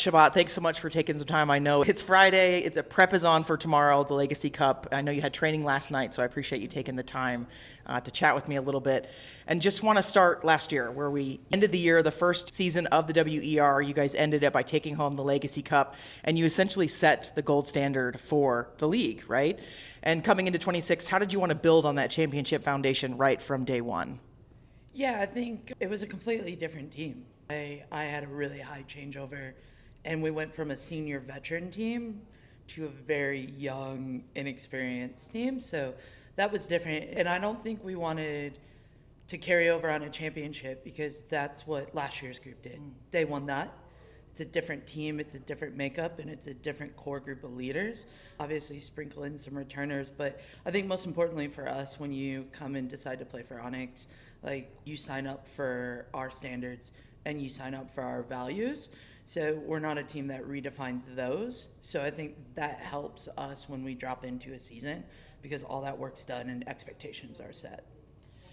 Chobot, thanks so much for taking some time. I know it's Friday. Prep is on for tomorrow, the Legacy Cup. I know you had training last night, so I appreciate you taking the time to chat with me a little bit. And just want to start last year, where we ended the year, the first season of the WER. You guys ended it by taking home the Legacy Cup, and you essentially set the gold standard for the league, right? And coming into 26, how did you want to build on that championship foundation right from day one? Yeah, I think it was a completely different team. I had a really high changeover, and we went from a senior veteran team to a very young, inexperienced team. So that was different. And I don't think we wanted to carry over on a championship because that's what last year's group did. They won that. It's a different team, it's a different makeup, and it's a different core group of leaders. Obviously, sprinkle in some returners, but I think most importantly for us, when you come and decide to play for Onyx, like you sign up for our standards and you sign up for our values. So we're not a team that redefines those. So I think that helps us when we drop into a season because all that work's done and expectations are set.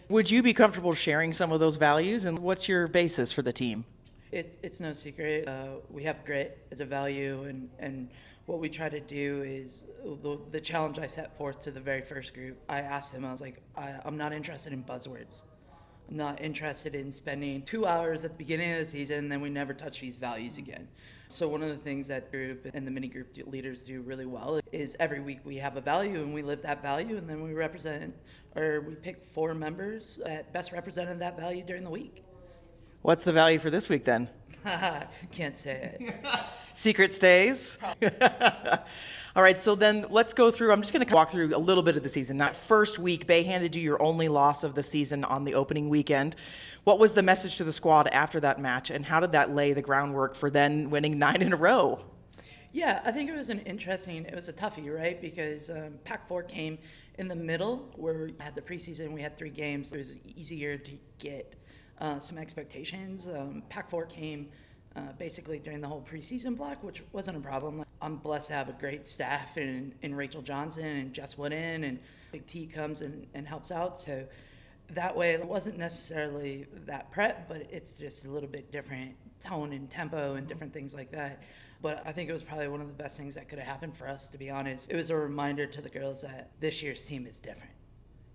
Would you be comfortable sharing some of those values, and what's your basis for the team? It's no secret. We have grit as a value, and what we try to do is the challenge I set forth to the very first group. I asked him, I was like, I'm not interested in buzzwords. I'm not interested in spending 2 hours at the beginning of the season and then we never touch these values again. So one of the things that group and the mini group leaders do really well is every week we have a value and we live that value, and then we represent, or we pick 4 members that best represented that value during the week. What's the value for this week then? Can't say it. Secret stays. All right, so then let's go through. I'm just going to walk through a little bit of the season. That first week, Bay handed you your only loss of the season on the opening weekend. What was the message to the squad after that match, and how did that lay the groundwork for then winning 9 in a row? Yeah, I think it was it was a toughie, right? Because Pac-4 came in the middle where we had the preseason, we had 3 games. It was easier to get some expectations. Pac-4 came basically during the whole preseason block, which wasn't a problem. I'm blessed to have a great staff in Rachel Johnson and Jess Wooden, and Big T comes and helps out. So that way it wasn't necessarily that prep, but it's just a little bit different tone and tempo and different things like that. But I think it was probably one of the best things that could have happened for us, to be honest. It was a reminder to the girls that this year's team is different,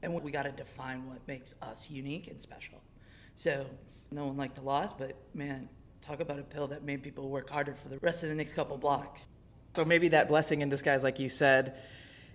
and we got to define what makes us unique and special. So no one liked to lose, but man, talk about a pill that made people work harder for the rest of the next couple blocks. So maybe that blessing in disguise, like you said.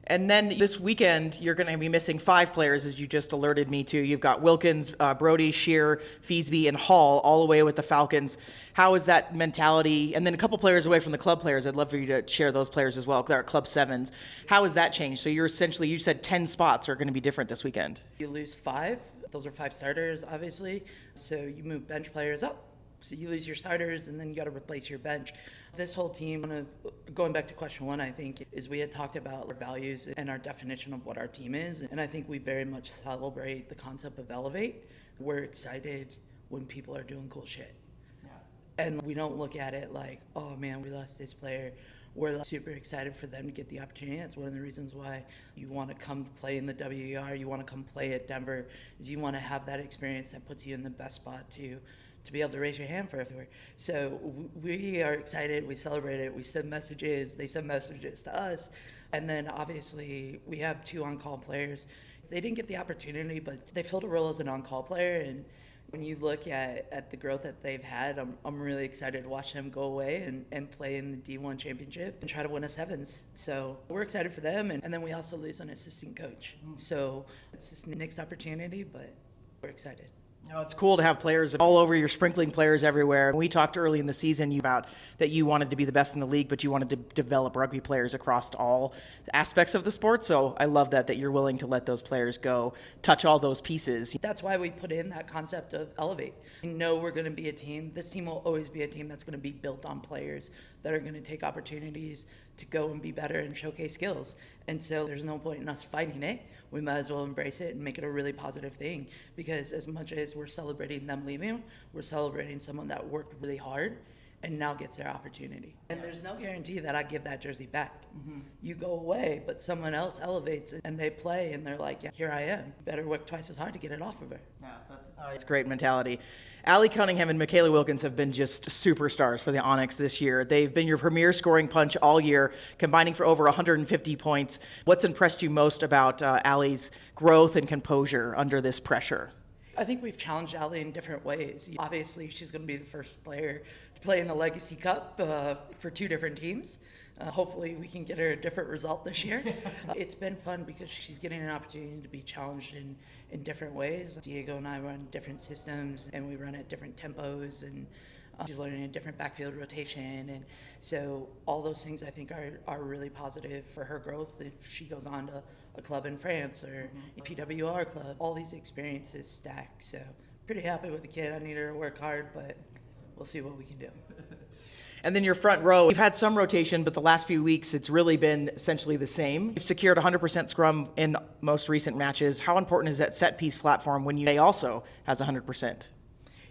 And then this weekend, you're going to be missing 5 players, as you just alerted me to. You've got Wilkins, Brody, Shear, Feasby, and Hall all away with the Falcons. How is that mentality? And then a couple players away from the club players. I'd love for you to share those players as well, because they're Club 7s. How has that changed? So you're essentially, you said 10 spots are going to be different this weekend. You lose 5. Those are 5 starters, obviously. So you move bench players up. So you lose your starters, and then you got to replace your bench. This whole team, going back to question 1, I think, is we had talked about our values and our definition of what our team is. And I think we very much celebrate the concept of elevate. We're excited when people are doing cool shit. Yeah. And we don't look at it like, oh man, we lost this player. We're super excited for them to get the opportunity. That's one of the reasons why you want to come play in the WER, you want to come play at Denver, is you want to have that experience that puts you in the best spot to be able to raise your hand for everywhere. So we are excited, we celebrate it, we send messages, they send messages to us. And then obviously we have 2 on-call players. They didn't get the opportunity, but they filled a role as an on-call player. And when you look at the growth that they've had, I'm really excited to watch them go away and play in the D1 championship and try to win a 7s. So we're excited for them. And then we also lose an assistant coach. So it's just the next opportunity, but we're excited. You know, it's cool to have players all over. You're sprinkling players everywhere. We talked early in the season about that you wanted to be the best in the league, but you wanted to develop rugby players across all aspects of the sport. So I love that you're willing to let those players go, touch all those pieces. That's why we put in that concept of elevate. We know we're going to be a team. This team will always be a team that's going to be built on players that are going to take opportunities to go and be better and showcase skills. And so there's no point in us fighting it. We might as well embrace it and make it a really positive thing, because as much as we're celebrating them leaving, we're celebrating someone that worked really hard and now gets their opportunity. And there's no guarantee that I give that jersey back. You go away, but someone else elevates it and they play and they're like, yeah, here I am. Better work twice as hard to get it off of her. It's great mentality. Allie Cunningham and Michaela Wilkins have been just superstars for the Onyx this year. They've been your premier scoring punch all year, combining for over 150 points. What's impressed you most about Allie's growth and composure under this pressure? I think we've challenged Allie in different ways. Obviously, she's going to be the first player to play in the Legacy Cup for 2 different teams. Hopefully, we can get her a different result this year. It's been fun because she's getting an opportunity to be challenged in different ways. Diego and I run different systems, and we run at different tempos, and she's learning a different backfield rotation. And so all those things I think are really positive for her growth if she goes on to a club in France or a PWR club. All these experiences stack. So pretty happy with the kid. I need her to work hard, but we'll see what we can do. And then your front row, you've had some rotation, but the last few weeks it's really been essentially the same. You've secured 100% scrum in the most recent matches. How important is that set piece platform when you also has 100%?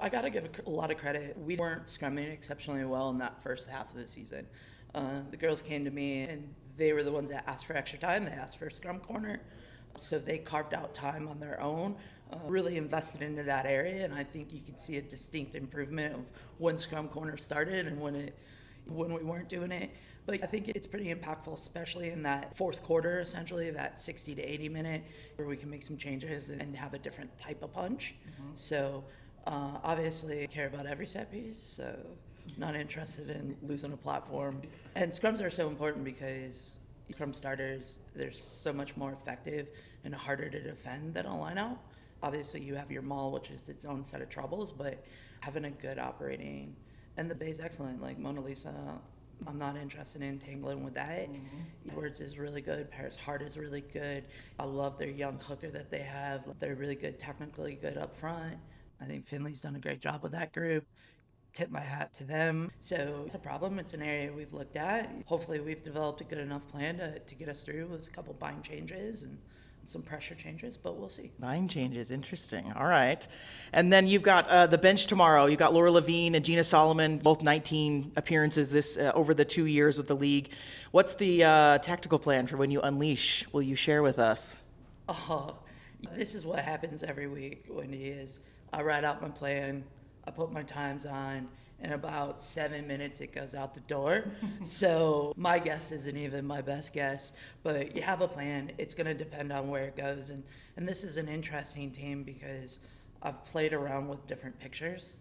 I got to give a lot of credit. We weren't scrumming exceptionally well in that first half of the season. The girls came to me and they were the ones that asked for extra time. They asked for a scrum corner. So they carved out time on their own, really invested into that area. And I think you could see a distinct improvement of when scrum corner started and when we weren't doing it. But I think it's pretty impactful, especially in that fourth quarter, essentially, that 60 to 80 minute, where we can make some changes and have a different type of punch. So obviously I care about every set piece, so not interested in losing a platform. And scrums are so important because scrum starters, they're so much more effective and harder to defend than a lineout. Obviously you have your maul, which is its own set of troubles, but having a good operating, and the bay's excellent. Like Mona Lisa, I'm not interested in tangling with that. Edwards is really good. Paris Hart is really good. I love their young hooker that they have. They're really good, technically good up front. I think Finley's done a great job with that group. Tip my hat to them. So it's a problem. It's an area we've looked at. Hopefully we've developed a good enough plan to get us through with a couple bind changes and some pressure changes, but we'll see. Bind changes, interesting. All right. And then you've got the bench tomorrow. You've got Laura Levine and Gina Solomon, both 19 appearances this over the 2 years with the league. What's the tactical plan for when you unleash? Will you share with us? This is what happens every week, Wendy, is I write out my plan, I put my times on, in about 7 minutes it goes out the door. So my guess isn't even my best guess, but you have a plan. It's going to depend on where it goes. And this is an interesting team because I've played around with different pictures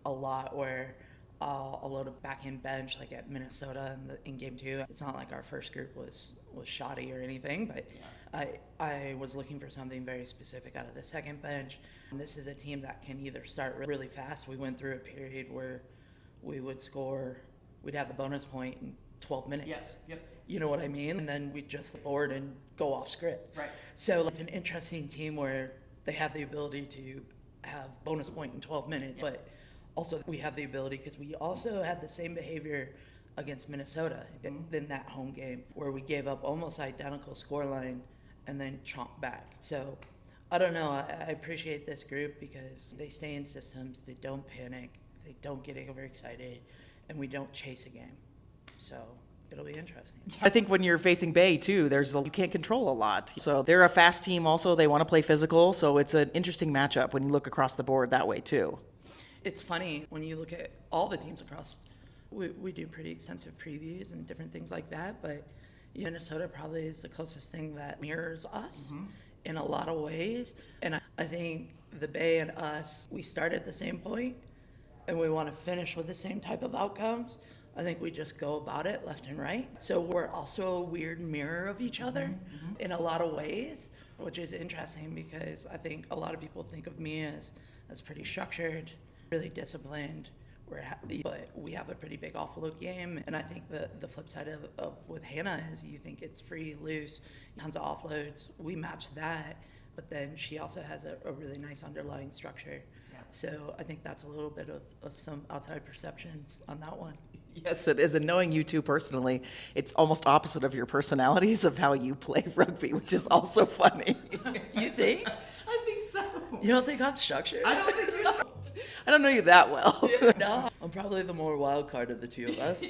a lot, where I'll load a back-end bench like at Minnesota in game 2. It's not like our first group was shoddy or anything, but I was looking for something very specific out of the second bench. And this is a team that can either start really fast. We went through a period where we would score, we'd have the bonus point in 12 minutes. Yes. Yep. You know what I mean? And then we'd just board and go off script. Right. So it's an interesting team where they have the ability to have bonus point in 12 minutes, but also we have the ability, because we also had the same behavior against Minnesota in that home game, where we gave up almost identical scoreline and then chomped back. So I don't know. I appreciate this group because they stay in systems, they don't panic, they don't get overexcited, and we don't chase a game. So it'll be interesting. I think when you're facing Bay too, you can't control a lot. So they're a fast team also. They want to play physical. So it's an interesting matchup when you look across the board that way too. It's funny when you look at all the teams across, we do pretty extensive previews and different things like that, but Minnesota probably is the closest thing that mirrors us in a lot of ways. And I think the Bay and us, we start at the same point and we want to finish with the same type of outcomes. I think we just go about it left and right. So we're also a weird mirror of each other in a lot of ways, which is interesting because I think a lot of people think of me as pretty structured, really disciplined, but we have a pretty big offload game. And I think the flip side of with Hannah is you think it's free, loose, tons of offloads. We match that, but then she also has a really nice underlying structure. Yeah. So I think that's a little bit of some outside perceptions on that one. Yes, it is. And knowing you two personally, it's almost opposite of your personalities of how you play rugby, which is also funny. You think? I think so. You don't think I'm structured? I don't think you're structured. I don't know you that well. No. I'm probably the more wild card of the two of us,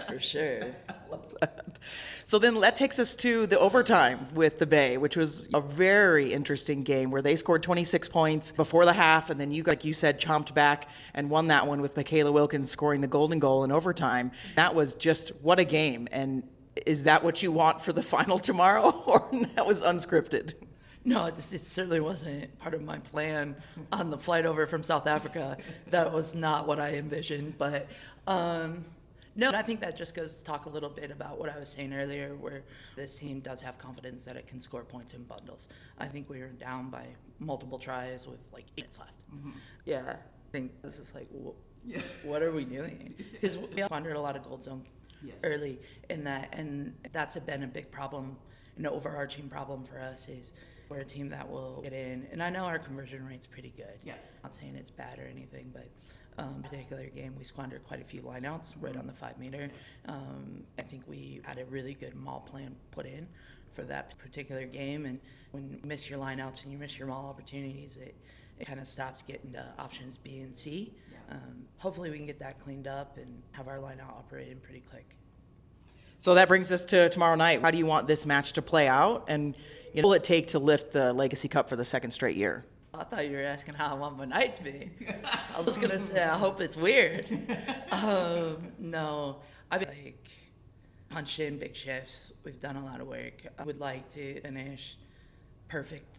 for sure. I love that. So then that takes us to the overtime with the Bay, which was a very interesting game where they scored 26 points before the half, and then you, like you said, chomped back and won that one with Michaela Wilkins scoring the golden goal in overtime. That was just, what a game. And is that what you want for the final tomorrow, or that was unscripted? No, it certainly wasn't part of my plan on the flight over from South Africa. That was not what I envisioned. But no, I think that just goes to talk a little bit about what I was saying earlier, where this team does have confidence that it can score points in bundles. I think we were down by multiple tries with like 8 minutes left. Yeah, I think this is like, what are we doing? Because we squandered a lot of gold zone early in that, and that's been a big problem, an overarching problem for us is we're a team that will get in, and I know our conversion rate's pretty good. Yeah. Not saying it's bad or anything, but particular game, we squandered quite a few lineouts right on the 5 meter. I think we had a really good maul plan put in for that particular game, and when you miss your lineouts and you miss your maul opportunities, it kind of stops getting to options B and C. Hopefully we can get that cleaned up and have our lineout operating pretty quick. So that brings us to tomorrow night. How do you want this match to play out? And what will it take to lift the Legacy Cup for the second straight year? I thought you were asking how I want my night to be. I was going to say, I hope it's weird. No, I mean, like, punched in big shifts. We've done a lot of work. I would like to finish perfect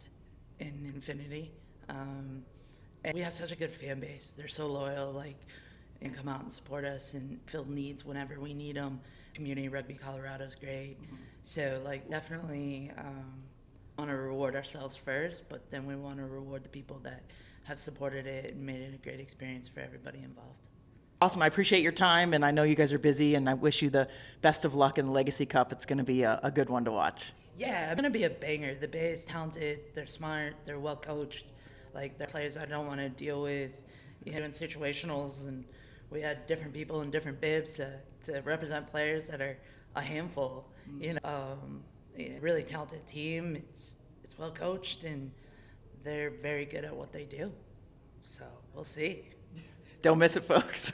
in Infinity. And we have such a good fan base. They're so loyal, like, and come out and support us and fill needs whenever we need them. Community Rugby Colorado is great. So, like, definitely want to reward ourselves first, but then we want to reward the people that have supported it and made it a great experience for everybody involved. Awesome. I appreciate your time, and I know you guys are busy, and I wish you the best of luck in the Legacy Cup. It's going to be a good one to watch. Yeah, it's going to be a banger. The Bay is talented. They're smart. They're well coached. Like, they're players I don't want to deal with, in situationals, and we had different people in different bibs to represent players that are a handful. Really talented team. It's well coached, and they're very good at what they do. So we'll see. Don't miss it, folks.